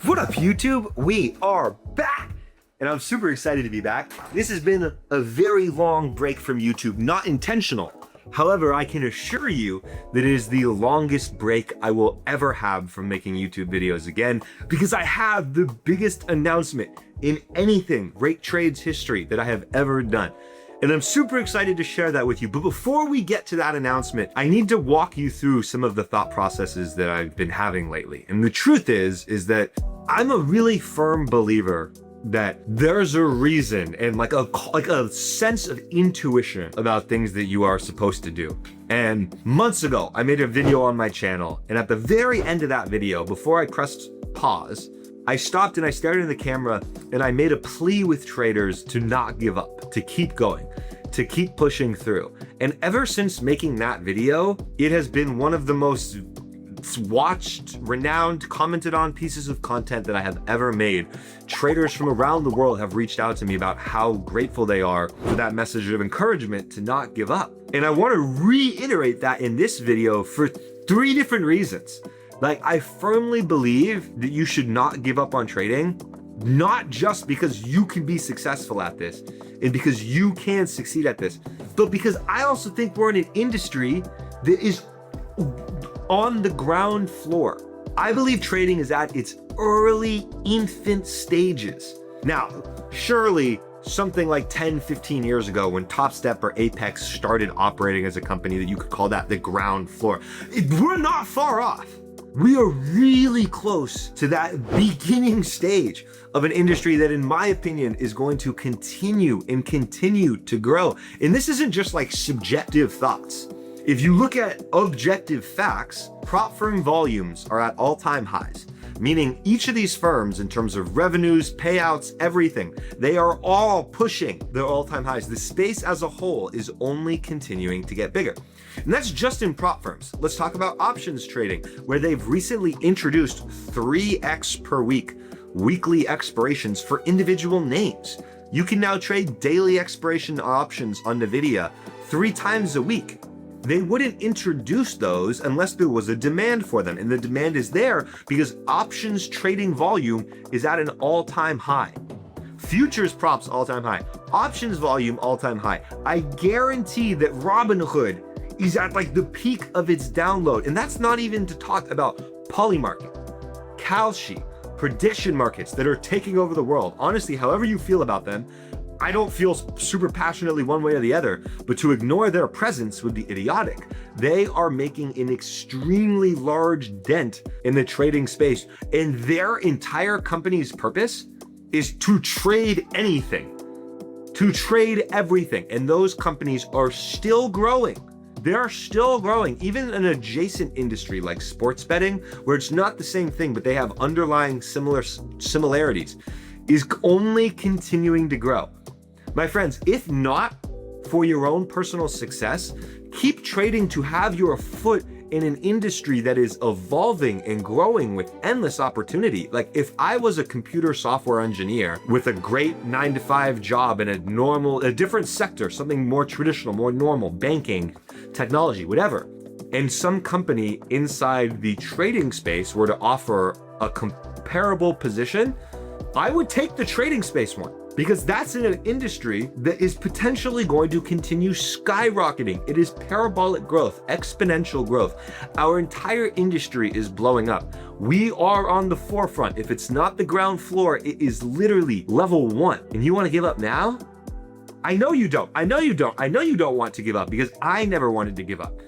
What up, YouTube? We are back! And I'm super excited to be back. This has been a very long break from YouTube, not intentional. However, I can assure you that it is the longest break I will ever have from making YouTube videos again, because I have the biggest announcement in anything Rake Trades history that I have ever done. And I'm super excited to share that with you. But before we get to that announcement, I need to walk you through some of the thought processes that I've been having lately. And the truth is that I'm a really firm believer that there's a reason and like a sense of intuition about things that you are supposed to do. And months ago, I made a video on my channel. And at the very end of that video, before I pressed pause, I stopped and I stared in the camera and I made a plea with traders to not give up, to keep going, to keep pushing through. And ever since making that video, it has been one of the most watched, renowned, commented on pieces of content that I have ever made. Traders from around the world have reached out to me about how grateful they are for that message of encouragement to not give up. And I want to reiterate that in this video for 3 different reasons. Like, I firmly believe that you should not give up on trading, not just because you can be successful at this and because you can succeed at this, but because I also think we're in an industry that is on the ground floor. I believe trading is at its early infant stages. Now, surely something like 10, 15 years ago when Top Step or Apex started operating as a company, that you could call that the ground floor. We're not far off. We are really close to that beginning stage of an industry that, in my opinion, is going to continue to grow. And this isn't just like subjective thoughts. If you look at objective facts, prop firm volumes are at all-time highs, meaning each of these firms, in terms of revenues, payouts, everything, they are all pushing their all-time highs. The space as a whole is only continuing to get bigger. And that's just in prop firms. Let's talk about options trading, where they've recently introduced 3x per week, weekly expirations for individual names. You can now trade daily expiration options on NVIDIA 3 times a week. They wouldn't introduce those unless there was a demand for them. And the demand is there because options trading volume is at an all-time high. Futures props all-time high. Options volume all-time high. I guarantee that Robinhood is at like the peak of its download. And that's not even to talk about Polymarket, Kalshi, prediction markets that are taking over the world. Honestly, however you feel about them, I don't feel super passionately one way or the other, but to ignore their presence would be idiotic. They are making an extremely large dent in the trading space, and their entire company's purpose is to trade anything, to trade everything. And those companies are still growing. They're still growing, even an adjacent industry like sports betting, where it's not the same thing, but they have underlying similarities, is only continuing to grow. My friends, if not for your own personal success, keep trading to have your foot in an industry that is evolving and growing with endless opportunity. Like, if I was a computer software engineer with a great 9-to-5 job in a different sector, something more traditional, more normal, banking, technology, whatever, and some company inside the trading space were to offer a comparable position, I would take the trading space one, because that's in an industry that is potentially going to continue skyrocketing. It is parabolic growth, exponential growth. Our entire industry is blowing up. We are on the forefront. If it's not the ground floor, it is literally level 1. And you want to give up now? I know you don't. I know you don't. I know you don't want to give up, because I never wanted to give up.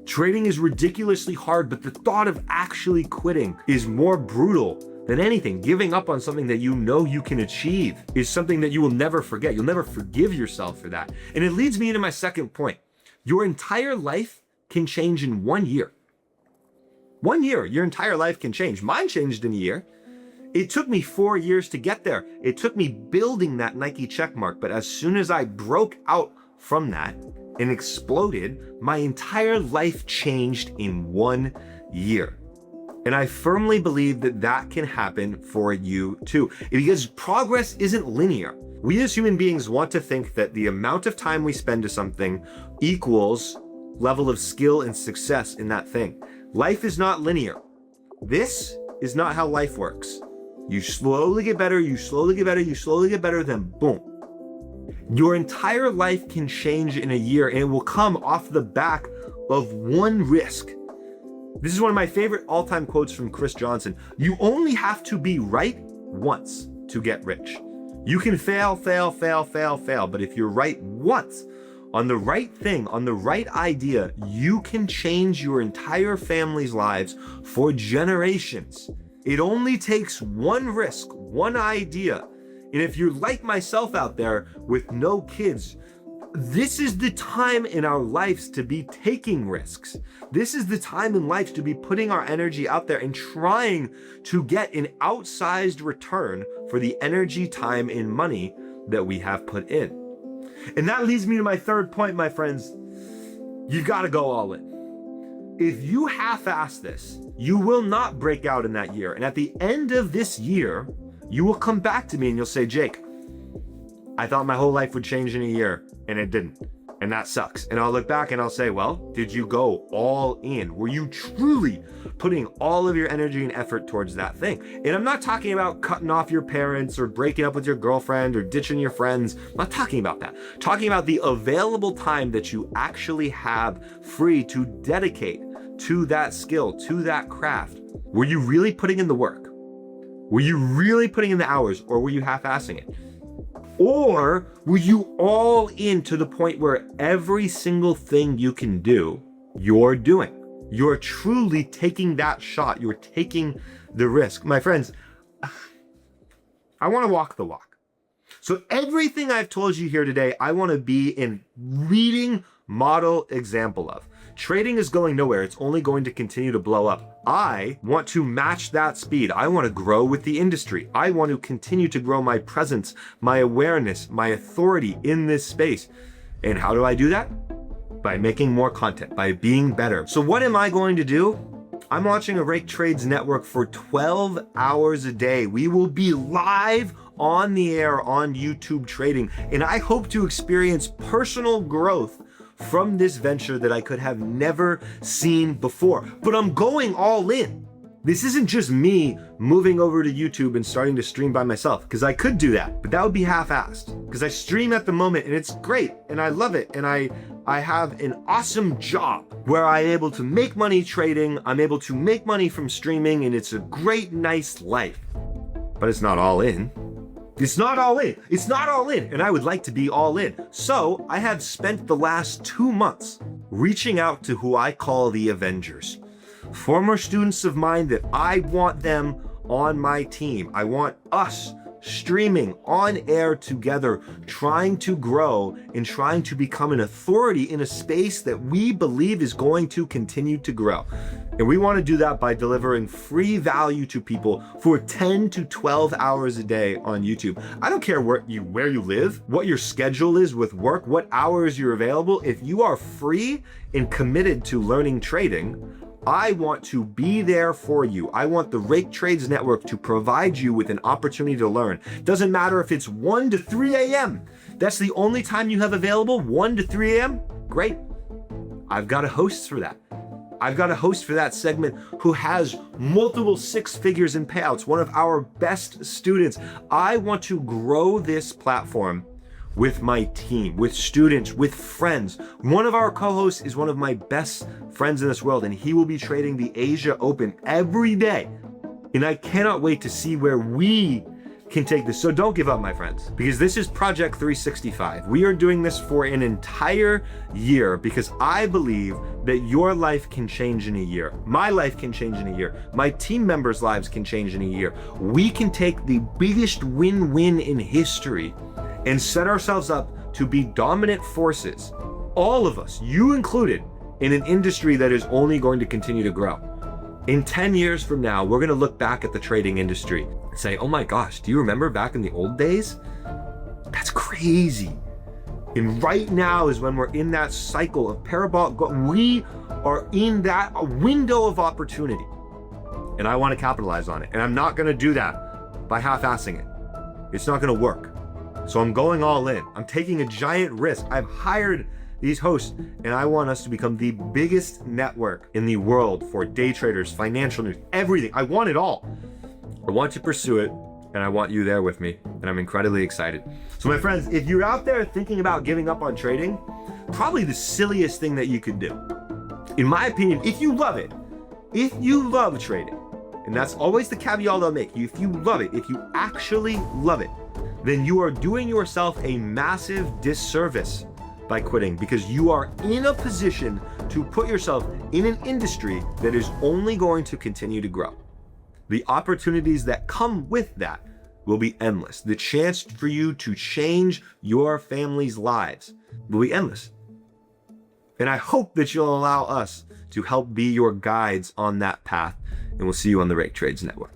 Trading is ridiculously hard, but the thought of actually quitting is more brutal than anything. Giving up on something that you know you can achieve is something that you will never forget. You'll never forgive yourself for that. And it leads me into my second point. Your entire life can change in 1 year. 1 year, your entire life can change. Mine changed in a year. It took me 4 years to get there. It took me building that Nike checkmark. But as soon as I broke out from that and exploded, my entire life changed in 1 year. And I firmly believe that that can happen for you too, because progress isn't linear. We as human beings want to think that the amount of time we spend to something equals level of skill and success in that thing. Life is not linear. This is not how life works. You slowly get better, you slowly get better, you slowly get better, then boom. Your entire life can change in a year, and it will come off the back of one risk. This is one of my favorite all-time quotes from Chris Johnson. You only have to be right once to get rich. You can fail, but if you're right once on the right thing, on the right idea, you can change your entire family's lives for generations. It only takes one risk, one idea. And if you're like myself out there with no kids, this is the time in our lives to be taking risks. This is the time in life to be putting our energy out there and trying to get an outsized return for the energy, time, and money that we have put in. And that leads me to my third point, my friends. You've got to go all in. If you half-ass this, you will not break out in that year. And at the end of this year, you will come back to me and you'll say, Jake, I thought my whole life would change in a year and it didn't. And that sucks. And I'll look back and I'll say, well, did you go all in? Were you truly putting all of your energy and effort towards that thing? And I'm not talking about cutting off your parents or breaking up with your girlfriend or ditching your friends. I'm not talking about that. I'm talking about the available time that you actually have free to dedicate to that skill, to that craft. Were you really putting in the work? Were you really putting in the hours, or were you half-assing it? Or were you all in to the point where every single thing you can do, you're doing? You're truly taking that shot. You're taking the risk. My friends, I want to walk the walk. So everything I've told you here today, I want to be a leading model example of. Trading is going nowhere. It's only going to continue to blow up. I want to match that speed. I want to grow with the industry. I want to continue to grow my presence, my awareness, my authority in this space. And how do I do that? By making more content, by being better. So what am I going to do? I'm launching a Rake Trades network for 12 hours a day. We will be live on the air on YouTube trading. And I hope to experience personal growth from this venture that I could have never seen before. But I'm going all in. This isn't just me moving over to YouTube and starting to stream by myself, because I could do that, but that would be half-assed. Because I stream at the moment and it's great and I love it, and I have an awesome job where I'm able to make money trading, I'm able to make money from streaming, and it's a great, nice life. But it's not all in. It's not all in. It's not all in. And I would like to be all in. So I have spent the last 2 months reaching out to who I call the Avengers. Former students of mine that I want them on my team. I want us streaming on air together, trying to grow and trying to become an authority in a space that we believe is going to continue to grow. And we want to do that by delivering free value to people for 10 to 12 hours a day on YouTube. I don't care where you live, what your schedule is with work, what hours you're available. If you are free and committed to learning trading, I want to be there for you. I want the Rake Trades Network to provide you with an opportunity to learn. Doesn't matter if it's 1 to 3 a.m. That's the only time you have available, 1 to 3 a.m. Great. I've got a host for that. I've got a host for that segment who has multiple 6 figures in payouts, one of our best students. I want to grow this platform with my team, with students, with friends. One of our co-hosts is one of my best friends in this world, and he will be trading the Asia Open every day. And I cannot wait to see where we can take this. So don't give up, my friends, because this is Project 365. We are doing this for an entire year because I believe that your life can change in a year. My life can change in a year. My team members' lives can change in a year. We can take the biggest win-win in history and set ourselves up to be dominant forces, all of us, you included, in an industry that is only going to continue to grow. In 10 years from now, we're gonna look back at the trading industry and say, oh my gosh, do you remember back in the old days? That's crazy. And right now is when we're in that cycle of parabolic growth. We are in that window of opportunity. And I wanna capitalize on it. And I'm not gonna do that by half-assing it. It's not gonna work. So I'm going all in. I'm taking a giant risk. I've hired these hosts, and I want us to become the biggest network in the world for day traders, financial news, everything. I want it all. I want to pursue it, and I want you there with me, and I'm incredibly excited. So my friends, if you're out there thinking about giving up on trading, probably the silliest thing that you could do, in my opinion, if you love it, if you love trading, and that's always the caveat I'll make, if you love it, if you actually love it, then you are doing yourself a massive disservice by quitting, because you are in a position to put yourself in an industry that is only going to continue to grow. The opportunities that come with that will be endless. The chance for you to change your family's lives will be endless. And I hope that you'll allow us to help be your guides on that path. And we'll see you on the Rake Trades Network.